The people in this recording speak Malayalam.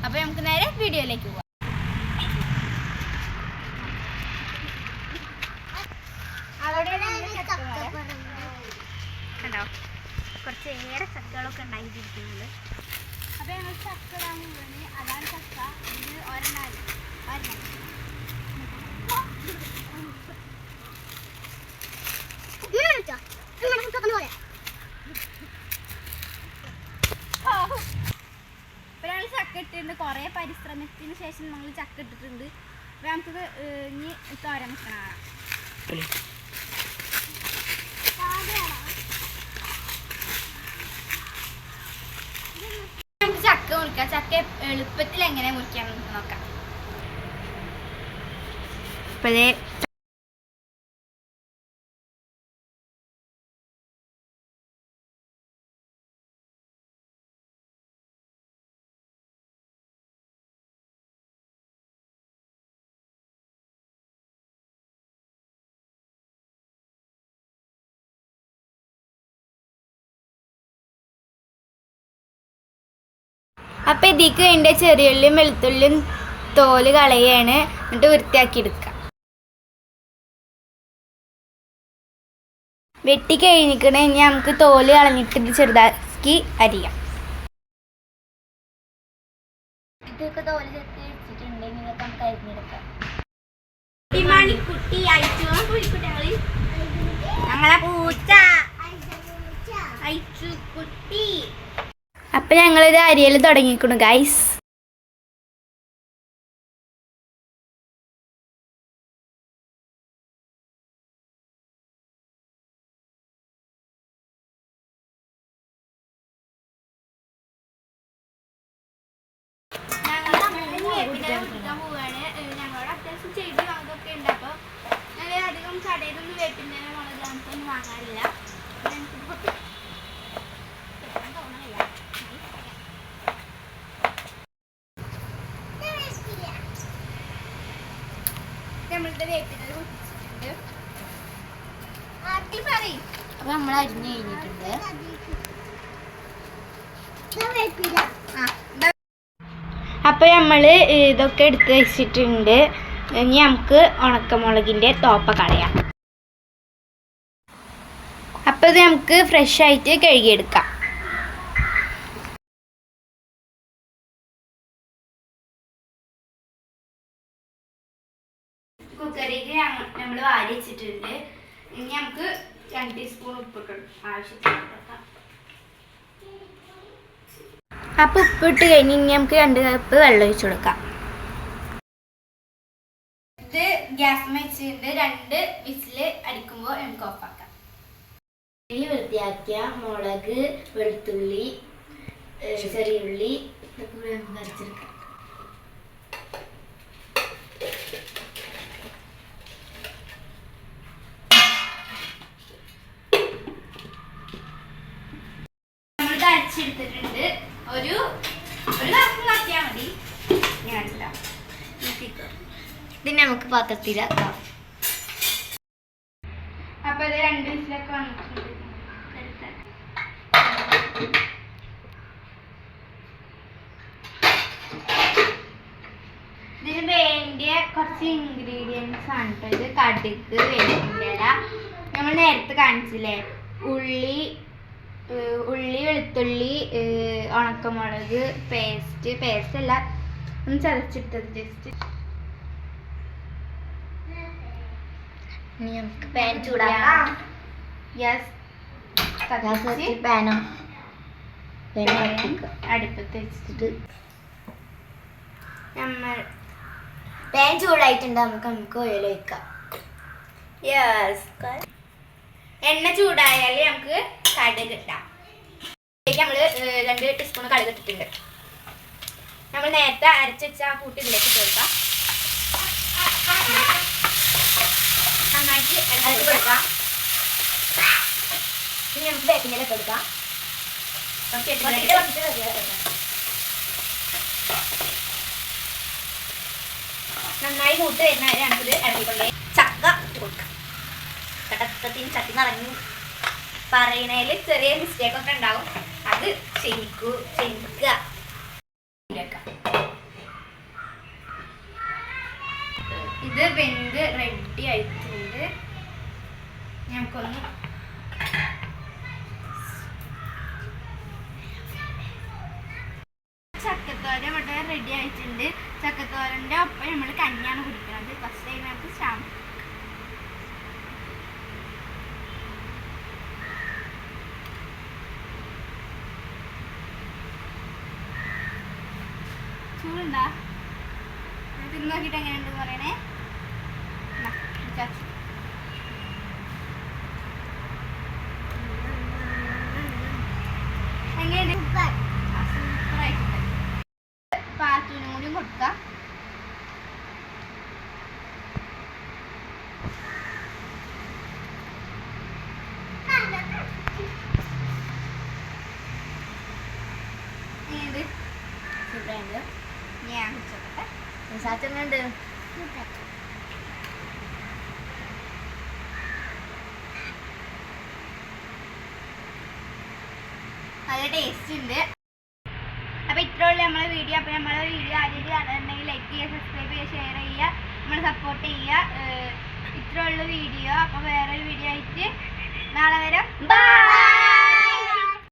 അപ്പോൾ നമുക്ക് നേരെ വീഡിയോയിലേക്ക് പോവാം. കണ്ടോ, കുറച്ചേറെ ചക്കകളൊക്കെ ഉണ്ടാക്കിയിരിക്കുന്നത്. അപ്പോൾ ഞങ്ങൾ ചക്ക ഇടാൻ പോവാണ്. അതാണ് ചക്ക. ഇത് ഒരെണ്ണം. ഇപ്പോൾ ഞങ്ങൾ ചക്ക ഇട്ടിട്ടുണ്ട്. കുറേ പരിശ്രമത്തിന് ശേഷം നമ്മൾ ചക്ക ഇട്ടിട്ടുണ്ട്. അപ്പോൾ നമുക്ക് ഇനി തോരൻ വെക്കണം. നമുക്ക് ചക്ക മുറിക്കാം. ചക്ക എളുപ്പത്തിൽ എങ്ങനെ മുറിക്കാം നോക്കാം. ഇപ്പോഴേ അപ്പം ഇതിക്ക് വേണ്ട ചെറിയുള്ളിയും വെളുത്തുള്ളിയും തോല് കളയാണ്. എന്നിട്ട് വൃത്തിയാക്കി എടുക്കുക. വെട്ടി കഴിഞ്ഞിക്കണേ ഇനി നമുക്ക് തോല് കളഞ്ഞിട്ട് ഇത് ചെറുതാക്കി അരിയാം. ഇതൊക്കെ തോല് ചെറുക്കി വെച്ചിട്ടുണ്ടെങ്കിൽ ഇതൊക്കെ നമുക്ക് അരിഞ്ഞെടുക്കാം. ഞങ്ങളെ പൂച്ച കുട്ടി. അപ്പം ഞങ്ങളിത് അരിയൽ തുടങ്ങിക്കുന്നു ഗൈസ്. ഞങ്ങളോട് അത്യാവശ്യം ചെടി അതൊക്കെ ഉണ്ട്. അപ്പോൾ ഞങ്ങൾ അധികം കടയിലൊന്നും വേപ്പിൻ്റെ മുളക് അങ്ങനത്തൊന്നും വാങ്ങാറില്ല. അപ്പൊ നമ്മൾ അരിഞ്ഞു കഴിഞ്ഞിട്ടുണ്ട്. അപ്പൊ നമ്മള് ഇതൊക്കെ എടുത്ത് വെച്ചിട്ടുണ്ട്. ഇനി നമുക്ക് ഉണക്കമുളകിന്റെ തോപ്പ കളയാം. അപ്പൊ ഇത് നമുക്ക് ഫ്രഷ് ആയിട്ട് കഴുകിയെടുക്കാം. കുക്കറിലേക്ക് നമ്മൾ വാരി വെച്ചിട്ടുണ്ട്. ഇനി നമുക്ക് 2 ടീസ്പൂൺ ഉപ്പിട്ട് ആവശ്യത്തിന്. അപ്പോൾ ഉപ്പിട്ട് കഴിഞ്ഞ് ഇനി നമുക്ക് 2 കപ്പ് വെള്ളം ഒഴിച്ചു കൊടുക്കാം. ഇത് ഗ്യാസ് വെച്ചിട്ട് 2 വിസിൽ അടിക്കുമ്പോൾ നമുക്ക് ഓഫാക്കാം. വൃത്തിയാക്കിയ മുളക്, വെളുത്തുള്ളി, ചെറിയുള്ളി ഇതൊക്കെ കൂടി നമുക്ക് അരച്ചെടുക്കാം. അരച്ചെടുത്തിട്ടുണ്ട്. ഒരു കപ്പ് മാറ്റിയാൽ മതി. ഇത് നമുക്ക് പാത്രത്തിലാക്കാം. അപ്പൊ ഇത് 2 വിസിലൊക്കെ വന്നിട്ടുണ്ട്. ഇതിന് വേണ്ടിയ കുറച്ച് ഇൻഗ്രീഡിയൻസ് ആണ് കേട്ടോ. ഇത് കടുക്, വേപ്പിൻ്റെ ഇല, നമ്മൾ നേരത്തെ കാണിച്ചില്ലേ, ഉള്ളി, വെളുത്തുള്ളി, ഉണക്കമുളക് പേസ്റ്റ് അല്ല, ഒന്ന് ചതച്ചിട്ടത് ജസ്റ്റ്. നമുക്ക് പാൻ ചൂടാക്കാം. പാനോ അടുപ്പത്ത് വെച്ചിട്ട് നമ്മൾ പാൻ ചൂടായിട്ടുണ്ട്. നമുക്ക് ഓയിൽ ഒഴിക്കാം. എണ്ണ ചൂടായാൽ നമുക്ക് കടുക് ഇട്ടാം. നമ്മൾ 2 ടീസ്പൂൺ കടുക് ഇട്ടിട്ടുണ്ട്. നമ്മൾ നേരത്തെ അരച്ച് വെച്ച ആ കൂട്ടി ഇതിലേക്ക് ഇട്ട് കൊടുക്കാം. നന്നായിട്ട് ഇളക്കി കൊടുക്കാം. ഇനി നമുക്ക് വേപ്പിൻ്റെ ഇല ഇട്ട് കൊടുക്കാം. നന്നായി മൂത്ത് വരുന്ന വരെ നമുക്കിത് ഇറക്കിക്കൊണ്ടേ ചക്ക ഇട്ട് കൊടുക്കാം. കടക്കത്തിന് ചട്ടി നിറഞ്ഞു പറയണേൽ ചെറിയ മിസ്റ്റേക്കൊക്കെ ഉണ്ടാവും. അത് ക്ഷമിക്കുക. റെഡി ആയിട്ടുണ്ട്. നമുക്കൊന്ന് ചക്കത്തോരൻ ഇവിടെ റെഡി ആയിട്ടുണ്ട്. ചക്കത്തോരൻ്റെ ഒപ്പം നമ്മൾ കഞ്ഞിയാണ് കുടിക്കുന്നത്. ഫസ്റ്റ് ടൈം നമുക്ക് സ്റ്റാമ്പ് ചൂടുണ്ടാ തിന്ന് നോക്കിയിട്ട് എങ്ങനെയുണ്ടെന്ന് പറയണേ. എങ്ങനെയുണ്ട്? സൂപ്പറായിട്ടുണ്ട്. പാത്തുവിനും കൂടി കൊടുക്കാം. എങ്ങനെയുണ്ട്? സൂപ്പറായിട്ടുണ്ട്. ഞാൻ കുടിച്ചോട്ടെ. സാച്ചങ്ങണ്ട് നല്ല ടേസ്റ്റ് ഉണ്ട്. അപ്പോൾ ഇത്രയുള്ള നമ്മളെ വീഡിയോ. അപ്പോൾ നമ്മളെ വീഡിയോ ആദ്യമായിട്ട് കാണുന്നുണ്ടെങ്കിൽ ലൈക്ക് ചെയ്യുക, സബ്സ്ക്രൈബ് ചെയ്യുക, ഷെയർ ചെയ്യുക, നമ്മൾ സപ്പോർട്ട് ചെയ്യുക. ഇത്രയുള്ള വീഡിയോ. അപ്പോൾ വേറൊരു വീഡിയോ ആയിട്ട് നാളെ വരാം. ബൈ.